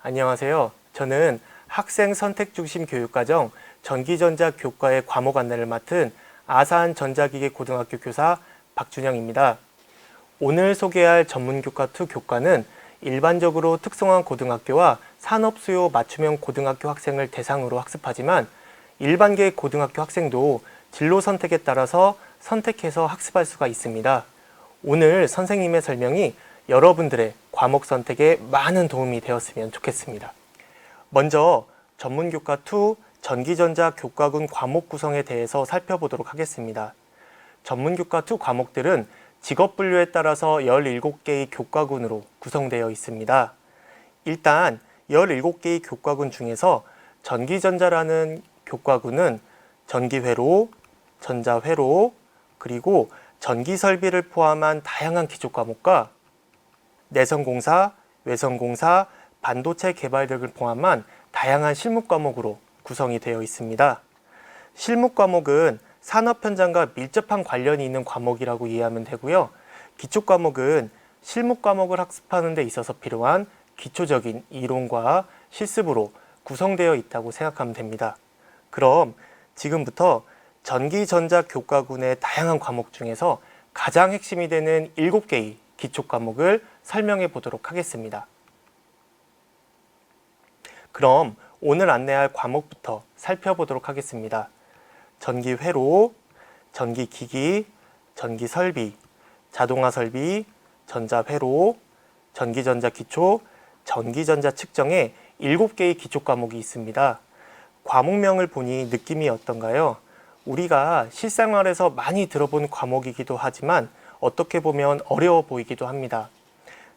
안녕하세요. 저는 학생 선택 중심 교육과정 전기전자 교과의 과목 안내를 맡은 아산 전자기계 고등학교 교사 박준영입니다. 오늘 소개할 전문교과2 교과는 일반적으로 특성화 고등학교와 산업수요 맞춤형 고등학교 학생을 대상으로 학습하지만 일반계 고등학교 학생도 진로 선택에 따라서 선택해서 학습할 수가 있습니다. 오늘 선생님의 설명이 여러분들의 과목 선택에 많은 도움이 되었으면 좋겠습니다. 먼저 전문교과2 전기전자 교과군 과목 구성에 대해서 살펴보도록 하겠습니다. 전문교과2 과목들은 직업분류에 따라서 17개의 교과군으로 구성되어 있습니다. 일단 17개의 교과군 중에서 전기전자라는 교과군은 전기회로, 전자회로, 그리고 전기설비를 포함한 다양한 기초과목과 내성공사, 외성공사, 반도체 개발 등을 포함한 다양한 실무과목으로 구성이 되어 있습니다. 실무과목은 산업 현장과 밀접한 관련이 있는 과목이라고 이해하면 되고요. 기초과목은 실무과목을 학습하는 데 있어서 필요한 기초적인 이론과 실습으로 구성되어 있다고 생각하면 됩니다. 그럼 지금부터 전기전자 교과군의 다양한 과목 중에서 가장 핵심이 되는 7개의 기초과목을 설명해 보도록 하겠습니다. 그럼 오늘 안내할 과목부터 살펴보도록 하겠습니다. 전기회로, 전기기기, 전기설비, 자동화설비, 전자회로, 전기전자 기초, 전기전자 측정의 7개의 기초과목이 있습니다. 과목명을 보니 느낌이 어떤가요? 우리가 실생활에서 많이 들어본 과목이기도 하지만 어떻게 보면 어려워 보이기도 합니다.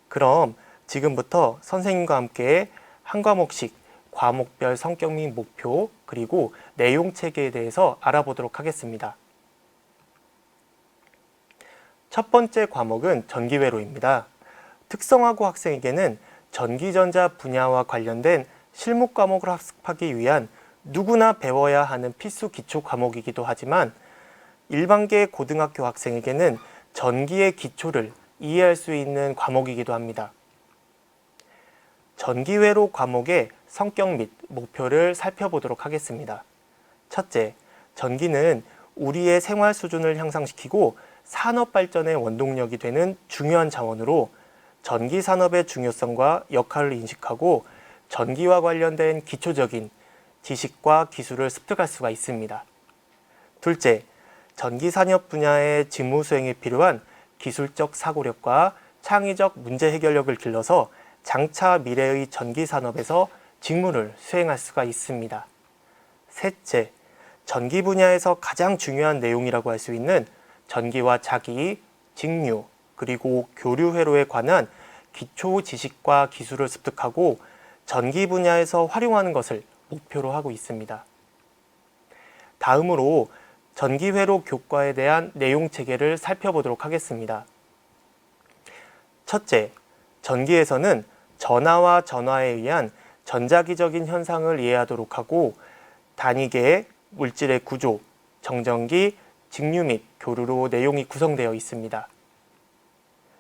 그럼 지금부터 선생님과 함께 한 과목씩 과목별 성격 및 목표 그리고 내용 체계에 대해서 알아보도록 하겠습니다. 첫 번째 과목은 전기회로입니다. 특성화고 학생에게는 전기전자 분야와 관련된 실무 과목을 학습하기 위한 누구나 배워야 하는 필수 기초 과목이기도 하지만 일반계 고등학교 학생에게는 전기의 기초를 이해할 수 있는 과목이기도 합니다. 전기회로 과목의 성격 및 목표를 살펴보도록 하겠습니다. 첫째, 전기는 우리의 생활 수준을 향상시키고 산업 발전의 원동력이 되는 중요한 자원으로 전기 산업의 중요성과 역할을 인식하고 전기와 관련된 기초적인 지식과 기술을 습득할 수가 있습니다. 둘째, 전기 산업 분야의 직무 수행에 필요한 기술적 사고력과 창의적 문제 해결력을 길러서 장차 미래의 전기 산업에서 직무를 수행할 수가 있습니다. 셋째, 전기 분야에서 가장 중요한 내용이라고 할 수 있는 전기와 자기, 직류, 그리고 교류 회로에 관한 기초 지식과 기술을 습득하고 전기 분야에서 활용하는 것을 목표로 하고 있습니다. 다음으로 전기회로 교과에 대한 내용 체계를 살펴보도록 하겠습니다. 첫째, 전기에서는 전하와 전화에 의한 전자기적인 현상을 이해하도록 하고 단위계, 물질의 구조, 정전기, 직류 및 교류로 내용이 구성되어 있습니다.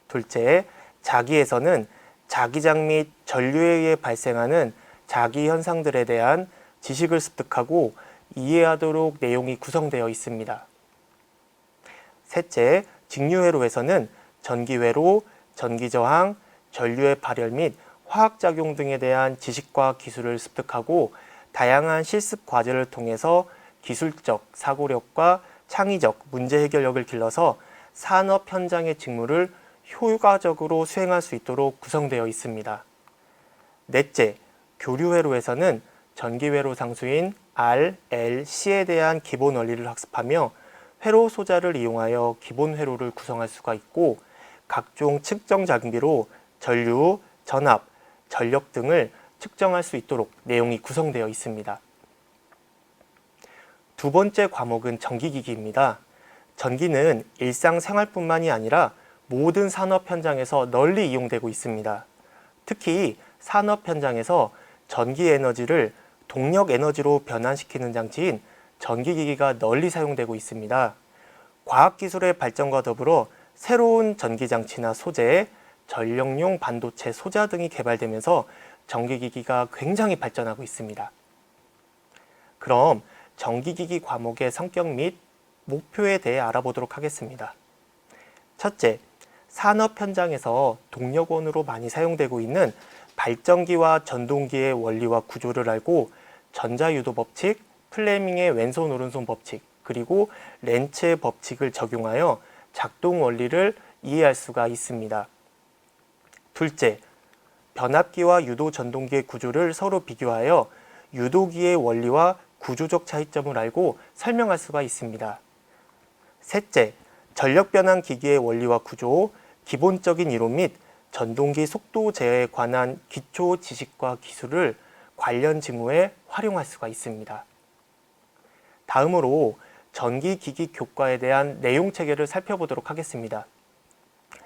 둘째, 자기에서는 자기장 및 전류에 의해 발생하는 자기 현상들에 대한 지식을 습득하고 이해하도록 내용이 구성되어 있습니다. 셋째, 직류회로에서는 전기회로, 전기저항, 전류의 발열 및 화학작용 등에 대한 지식과 기술을 습득하고 다양한 실습 과제를 통해서 기술적 사고력과 창의적 문제 해결력을 길러서 산업 현장의 직무를 효과적으로 수행할 수 있도록 구성되어 있습니다. 넷째, 교류회로에서는 전기회로 상수인 R, L, C에 대한 기본 원리를 학습하며 회로 소자를 이용하여 기본 회로를 구성할 수가 있고 각종 측정 장비로 전류, 전압, 전력 등을 측정할 수 있도록 내용이 구성되어 있습니다. 두 번째 과목은 전기기기입니다. 전기는 일상생활뿐만이 아니라 모든 산업 현장에서 널리 이용되고 있습니다. 특히 산업 현장에서 전기 에너지를 동력 에너지로 변환시키는 장치인 전기기기가 널리 사용되고 있습니다. 과학기술의 발전과 더불어 새로운 전기장치나 소재, 전력용 반도체 소자 등이 개발되면서 전기기기가 굉장히 발전하고 있습니다. 그럼 전기기기 과목의 성격 및 목표에 대해 알아보도록 하겠습니다. 첫째, 산업 현장에서 동력원으로 많이 사용되고 있는 발전기와 전동기의 원리와 구조를 알고 전자유도 법칙, 플레밍의 왼손 오른손 법칙, 그리고 렌츠의 법칙을 적용하여 작동 원리를 이해할 수가 있습니다. 둘째, 변압기와 유도 전동기의 구조를 서로 비교하여 유도기의 원리와 구조적 차이점을 알고 설명할 수가 있습니다. 셋째, 전력 변환 기기의 원리와 구조, 기본적인 이론 및 전동기 속도 제어에 관한 기초 지식과 기술을 관련 직무에 활용할 수가 있습니다. 다음으로 전기기기 교과에 대한 내용 체계를 살펴보도록 하겠습니다.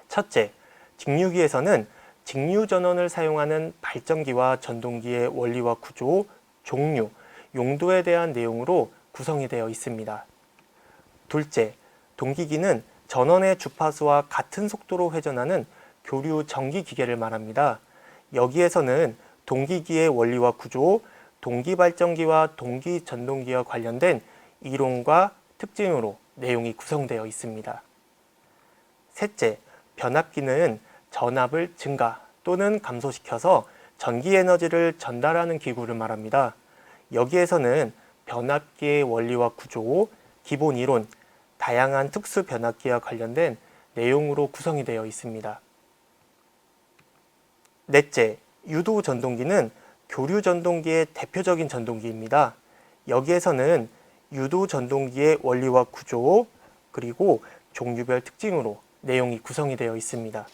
첫째, 직류기에서는 직류 전원을 사용하는 발전기와 전동기의 원리와 구조, 종류, 용도에 대한 내용으로 구성이 되어 있습니다. 둘째, 동기기는 전원의 주파수와 같은 속도로 회전하는 교류 전기기계를 말합니다. 여기에서는 동기기의 원리와 구조, 동기발전기와 동기전동기와 관련된 이론과 특징으로 내용이 구성되어 있습니다. 셋째, 변압기는 전압을 증가 또는 감소시켜서 전기에너지를 전달하는 기구를 말합니다. 여기에서는 변압기의 원리와 구조, 기본 이론, 다양한 특수 변압기와 관련된 내용으로 구성이 되어 있습니다. 넷째, 유도 전동기는 교류 전동기의 대표적인 전동기입니다. 여기에서는 유도 전동기의 원리와 구조, 그리고 종류별 특징으로 내용이 구성이 되어 있습니다.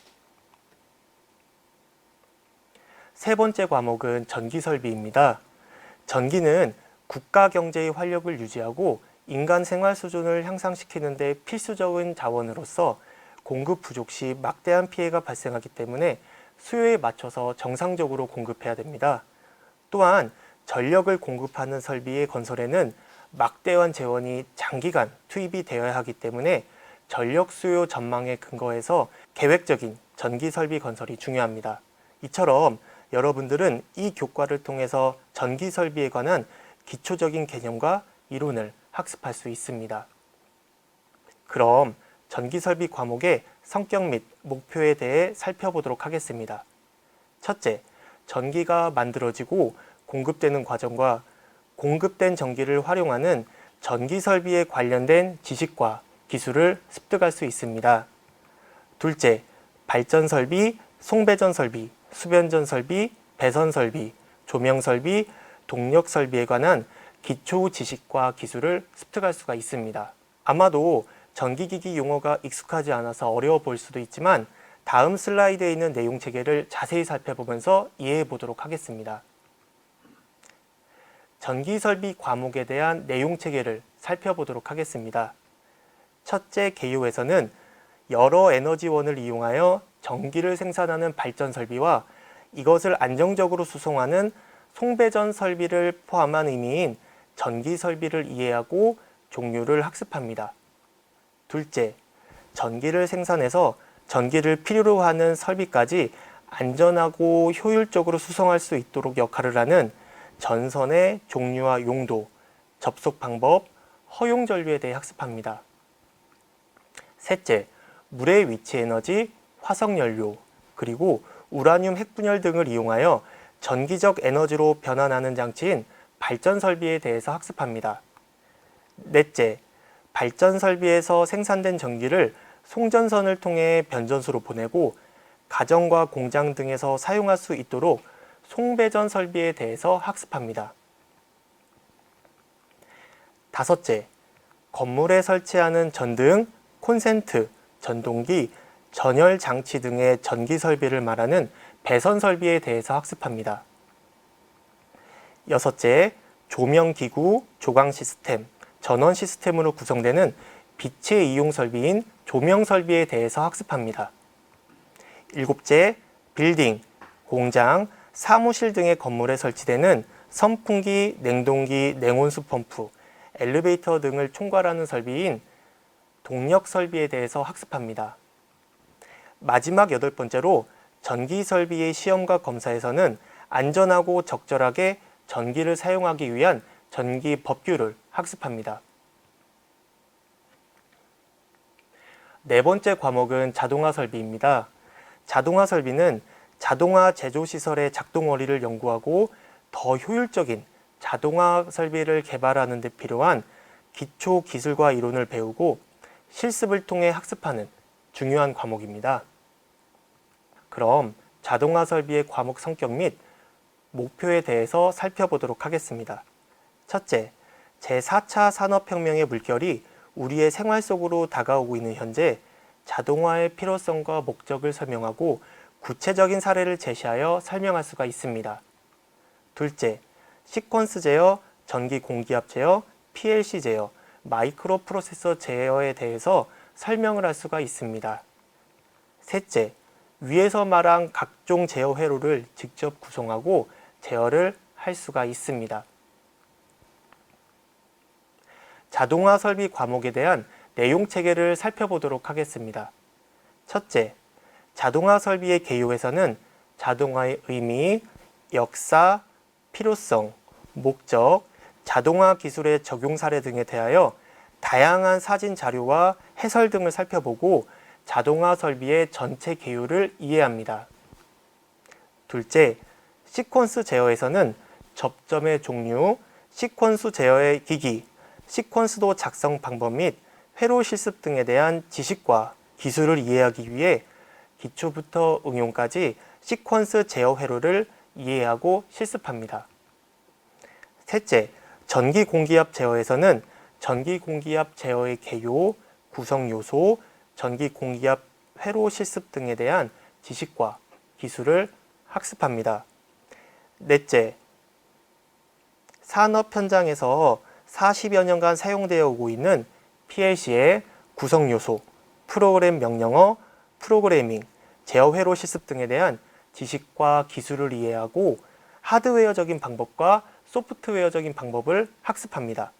세 번째 과목은 전기설비입니다. 전기는 국가 경제의 활력을 유지하고 인간 생활 수준을 향상시키는 데 필수적인 자원으로서 공급 부족 시 막대한 피해가 발생하기 때문에 수요에 맞춰서 정상적으로 공급해야 됩니다. 또한 전력을 공급하는 설비의 건설에는 막대한 재원이 장기간 투입이 되어야 하기 때문에 전력 수요 전망에 근거해서 계획적인 전기 설비 건설이 중요합니다. 이처럼 여러분들은 이 교과를 통해서 전기 설비에 관한 기초적인 개념과 이론을 학습할 수 있습니다. 그럼 전기 설비 과목의 성격 및 목표에 대해 살펴보도록 하겠습니다. 첫째, 전기가 만들어지고 공급되는 과정과 공급된 전기를 활용하는 전기 설비에 관련된 지식과 기술을 습득할 수 있습니다. 둘째, 발전 설비, 송배전 설비, 수변전 설비, 배선 설비, 조명 설비, 동력 설비에 관한 기초 지식과 기술을 습득할 수가 있습니다. 아마도 전기기기 용어가 익숙하지 않아서 어려워 보일 수도 있지만 다음 슬라이드에 있는 내용 체계를 자세히 살펴보면서 이해해 보도록 하겠습니다. 전기설비 과목에 대한 내용 체계를 살펴보도록 하겠습니다. 첫째 개요에서는 여러 에너지원을 이용하여 전기를 생산하는 발전 설비와 이것을 안정적으로 수송하는 송배전 설비를 포함한 의미인 전기 설비를 이해하고 종류를 학습합니다. 둘째, 전기를 생산해서 전기를 필요로 하는 설비까지 안전하고 효율적으로 수송할 수 있도록 역할을 하는 전선의 종류와 용도, 접속 방법, 허용 전류에 대해 학습합니다. 셋째, 물의 위치 에너지, 화석 연료, 그리고 우라늄 핵분열 등을 이용하여 전기적 에너지로 변환하는 장치인 발전 설비에 대해서 학습합니다. 넷째, 발전 설비에서 생산된 전기를 송전선을 통해 변전소로 보내고 가정과 공장 등에서 사용할 수 있도록 송배전 설비에 대해서 학습합니다. 다섯째, 건물에 설치하는 전등, 콘센트, 전동기, 전열 장치 등의 전기 설비를 말하는 배선 설비에 대해서 학습합니다. 여섯째, 조명 기구, 조광 시스템, 전원 시스템으로 구성되는 빛의 이용 설비인 조명 설비에 대해서 학습합니다. 일곱째, 빌딩, 공장, 사무실 등의 건물에 설치되는 선풍기, 냉동기, 냉온수 펌프, 엘리베이터 등을 총괄하는 설비인 동력 설비에 대해서 학습합니다. 마지막 여덟 번째로 전기 설비의 시험과 검사에서는 안전하고 적절하게 전기를 사용하기 위한 전기 법규를 학습합니다. 네 번째 과목은 자동화 설비입니다. 자동화 설비는 자동화 제조시설의 작동 원리를 연구하고 더 효율적인 자동화 설비를 개발하는 데 필요한 기초 기술과 이론을 배우고 실습을 통해 학습하는 중요한 과목입니다. 그럼 자동화 설비의 과목 성격 및 목표에 대해서 살펴보도록 하겠습니다. 첫째, 제4차 산업혁명의 물결이 우리의 생활 속으로 다가오고 있는 현재 자동화의 필요성과 목적을 설명하고 구체적인 사례를 제시하여 설명할 수가 있습니다. 둘째, 시퀀스 제어, 전기 공기압 제어, PLC 제어, 마이크로 프로세서 제어에 대해서 설명을 할 수가 있습니다. 셋째, 위에서 말한 각종 제어 회로를 직접 구성하고 제어를 할 수가 있습니다. 자동화 설비 과목에 대한 내용 체계를 살펴보도록 하겠습니다. 첫째, 자동화 설비의 개요에서는 자동화의 의미, 역사, 필요성, 목적, 자동화 기술의 적용 사례 등에 대하여 다양한 사진 자료와 해설 등을 살펴보고 자동화 설비의 전체 개요를 이해합니다. 둘째, 시퀀스 제어에서는 접점의 종류, 시퀀스 제어의 기기, 시퀀스도 작성 방법 및 회로 실습 등에 대한 지식과 기술을 이해하기 위해 기초부터 응용까지 시퀀스 제어 회로를 이해하고 실습합니다. 셋째, 전기 공기압 제어에서는 전기 공기압 제어의 개요, 구성 요소, 전기 공기압 회로 실습 등에 대한 지식과 기술을 학습합니다. 넷째, 산업 현장에서 40여 년간 사용되어 오고 있는 PLC의 구성 요소, 프로그램 명령어, 프로그래밍, 제어 회로 실습 등에 대한 지식과 기술을 이해하고 하드웨어적인 방법과 소프트웨어적인 방법을 학습합니다.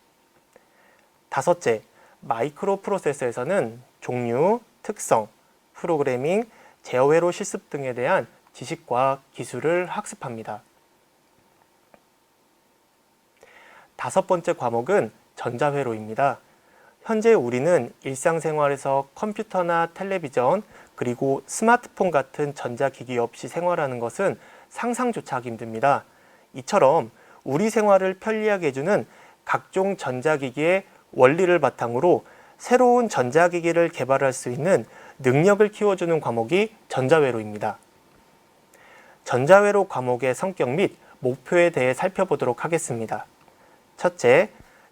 다섯째, 마이크로 프로세서에서는 종류, 특성, 프로그래밍, 제어 회로 실습 등에 대한 지식과 기술을 학습합니다. 다섯 번째 과목은 전자회로입니다. 현재 우리는 일상생활에서 컴퓨터나 텔레비전 그리고 스마트폰 같은 전자기기 없이 생활하는 것은 상상조차 하기 힘듭니다. 이처럼 우리 생활을 편리하게 해주는 각종 전자기기의 원리를 바탕으로 새로운 전자기기를 개발할 수 있는 능력을 키워주는 과목이 전자회로입니다. 전자회로 과목의 성격 및 목표에 대해 살펴보도록 하겠습니다. 첫째,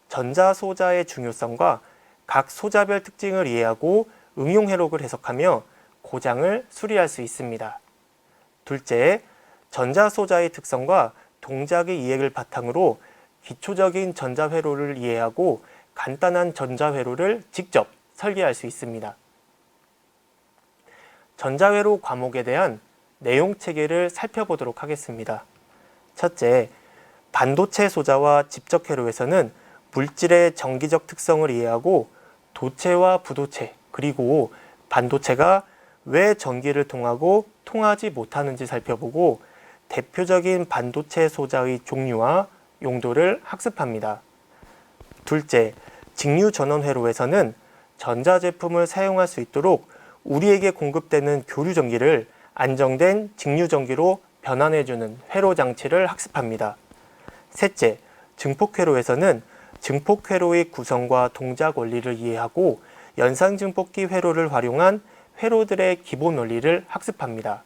전자소자의 중요성과 각 소자별 특징을 이해하고 응용 회로를 해석하며 고장을 수리할 수 있습니다. 둘째, 전자소자의 특성과 동작의 이해를 바탕으로 기초적인 전자회로를 이해하고 간단한 전자회로를 직접 설계할 수 있습니다. 전자회로 과목에 대한 내용 체계를 살펴보도록 하겠습니다. 첫째, 반도체 소자와 집적회로에서는 물질의 정기적 특성을 이해하고 도체와 부도체 그리고 반도체가 왜 전기를 통하고 통하지 못하는지 살펴보고 대표적인 반도체 소자의 종류와 용도를 학습합니다. 둘째, 직류전원회로에서는 전자제품을 사용할 수 있도록 우리에게 공급되는 교류전기를 안정된 직류전기로 변환해주는 회로 장치를 학습합니다. 셋째, 증폭회로에서는 증폭회로의 구성과 동작 원리를 이해하고 연상증폭기 회로를 활용한 회로들의 기본 원리를 학습합니다.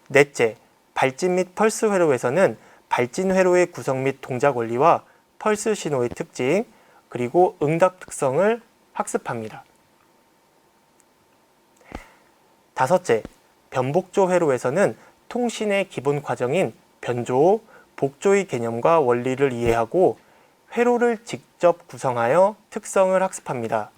넷째, 발진 및 펄스 회로에서는 발진 회로의 구성 및 동작 원리와 펄스 신호의 특징, 그리고 응답 특성을 학습합니다. 다섯째, 변복조 회로에서는 통신의 기본 과정인 변조, 복조의 개념과 원리를 이해하고 회로를 직접 구성하여 특성을 학습합니다.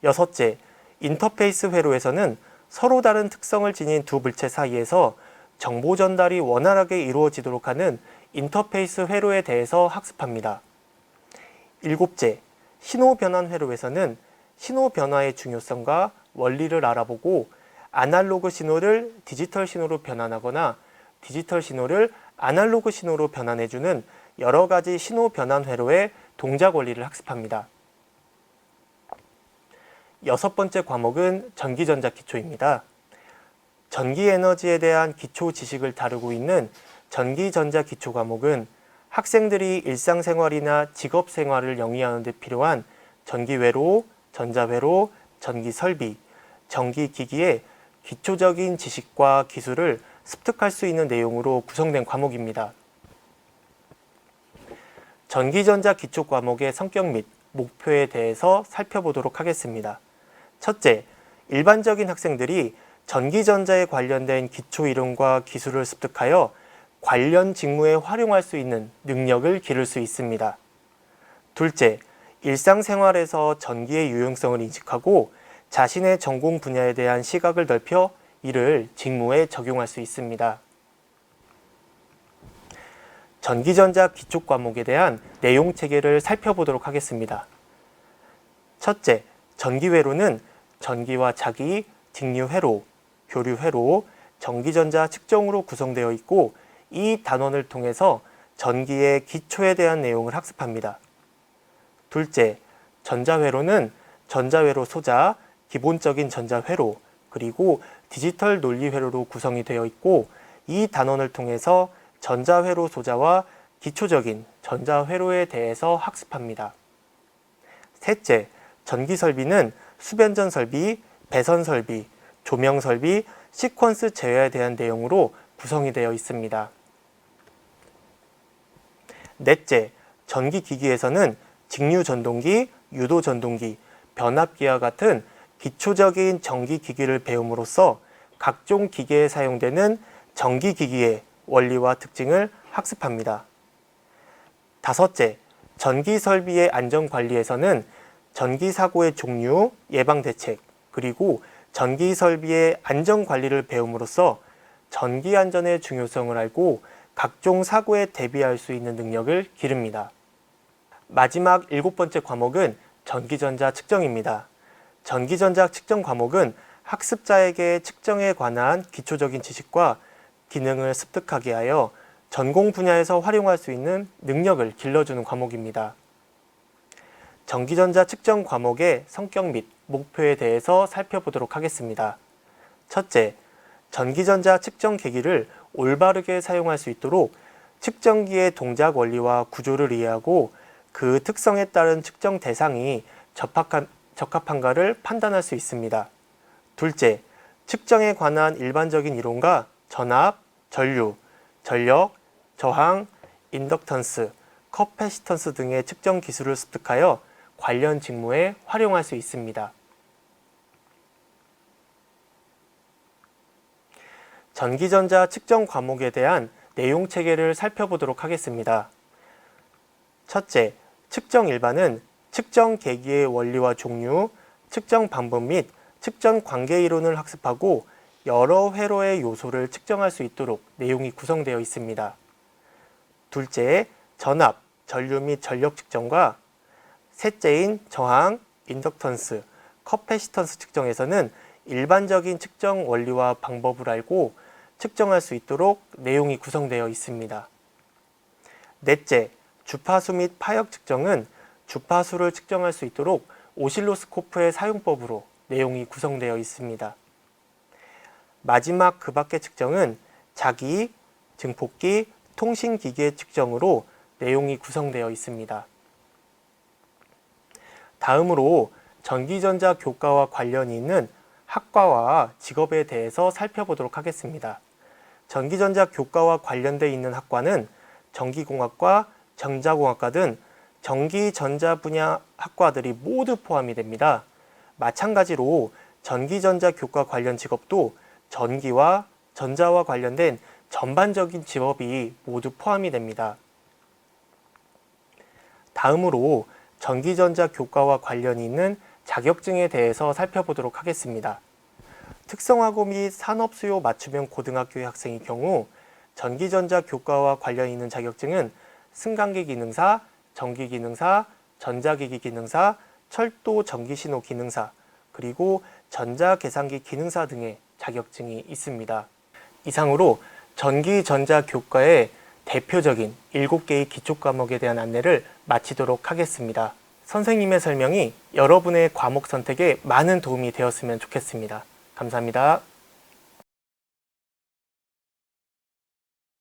여섯째, 인터페이스 회로에서는 서로 다른 특성을 지닌 두 물체 사이에서 정보 전달이 원활하게 이루어지도록 하는 인터페이스 회로에 대해서 학습합니다. 일곱째, 신호 변환 회로에서는 신호 변화의 중요성과 원리를 알아보고 아날로그 신호를 디지털 신호로 변환하거나 디지털 신호를 아날로그 신호로 변환해주는 여러 가지 신호 변환 회로의 동작 원리를 학습합니다. 여섯 번째 과목은 전기전자 기초입니다. 전기 에너지에 대한 기초 지식을 다루고 있는 전기전자 기초 과목은 학생들이 일상생활이나 직업생활을 영위하는 데 필요한 전기회로, 전자회로, 전기설비, 전기기기의 기초적인 지식과 기술을 습득할 수 있는 내용으로 구성된 과목입니다. 전기전자 기초 과목의 성격 및 목표에 대해서 살펴보도록 하겠습니다. 첫째, 일반적인 학생들이 전기전자에 관련된 기초 이론과 기술을 습득하여 관련 직무에 활용할 수 있는 능력을 기를 수 있습니다. 둘째, 일상생활에서 전기의 유용성을 인식하고 자신의 전공 분야에 대한 시각을 넓혀 이를 직무에 적용할 수 있습니다. 전기전자 기초 과목에 대한 내용 체계를 살펴보도록 하겠습니다. 첫째, 전기회로는 전기와 자기, 직류회로, 교류회로, 전기전자 측정으로 구성되어 있고 이 단원을 통해서 전기의 기초에 대한 내용을 학습합니다. 둘째, 전자회로는 전자회로 소자, 기본적인 전자회로, 그리고 디지털 논리회로로 구성이 되어 있고 이 단원을 통해서 전자회로 소자와 기초적인 전자회로에 대해서 학습합니다. 셋째, 전기설비는 수변전 설비, 배선 설비, 조명 설비, 시퀀스 제어에 대한 내용으로 구성이 되어 있습니다. 넷째, 전기기기에서는 직류전동기, 유도전동기, 변압기와 같은 기초적인 전기기기를 배움으로써 각종 기계에 사용되는 전기기기의 원리와 특징을 학습합니다. 다섯째, 전기설비의 안전관리에서는 전기사고의 종류, 예방대책, 그리고 전기설비의 안전관리를 배움으로써 전기안전의 중요성을 알고 각종 사고에 대비할 수 있는 능력을 기릅니다. 마지막 일곱 번째 과목은 전기전자 측정입니다. 전기전자 측정 과목은 학습자에게 측정에 관한 기초적인 지식과 기능을 습득하게 하여 전공 분야에서 활용할 수 있는 능력을 길러주는 과목입니다. 전기전자 측정 과목의 성격 및 목표에 대해서 살펴보도록 하겠습니다. 첫째, 전기전자 측정 계기를 올바르게 사용할 수 있도록 측정기의 동작 원리와 구조를 이해하고 그 특성에 따른 측정 대상이 적합한가를 판단할 수 있습니다. 둘째, 측정에 관한 일반적인 이론과 전압, 전류, 전력, 저항, 인덕턴스, 커패시턴스 등의 측정 기술을 습득하여 관련 직무에 활용할 수 있습니다. 전기전자 측정 과목에 대한 내용 체계를 살펴보도록 하겠습니다. 첫째, 측정 일반은 측정 계기의 원리와 종류, 측정 방법 및 측정 관계 이론을 학습하고 여러 회로의 요소를 측정할 수 있도록 내용이 구성되어 있습니다. 둘째, 전압, 전류 및 전력 측정과 셋째인 저항, 인덕턴스, 커패시턴스 측정에서는 일반적인 측정 원리와 방법을 알고 측정할 수 있도록 내용이 구성되어 있습니다. 넷째, 주파수 및 파역 측정은 주파수를 측정할 수 있도록 오실로스코프의 사용법으로 내용이 구성되어 있습니다. 마지막 그 밖의 측정은 자기, 증폭기, 통신기기의 측정으로 내용이 구성되어 있습니다. 다음으로 전기전자 교과와 관련이 있는 학과와 직업에 대해서 살펴보도록 하겠습니다. 전기전자 교과와 관련되어 있는 학과는 전기공학과, 전자공학과 등 전기전자 분야 학과들이 모두 포함이 됩니다. 마찬가지로 전기전자 교과 관련 직업도 전기와 전자와 관련된 전반적인 직업이 모두 포함이 됩니다. 다음으로 전기전자 교과와 관련이 있는 자격증에 대해서 살펴보도록 하겠습니다. 특성화고 및 산업수요 맞춤형 고등학교의 학생의 경우 전기전자 교과와 관련 있는 자격증은 승강기 기능사, 전기기능사, 전자기기 기능사, 철도 전기신호 기능사, 그리고 전자계산기 기능사 등의 자격증이 있습니다. 이상으로 전기, 전자 교과의 대표적인 7개의 기초 과목에 대한 안내를 마치도록 하겠습니다. 선생님의 설명이 여러분의 과목 선택에 많은 도움이 되었으면 좋겠습니다. 감사합니다.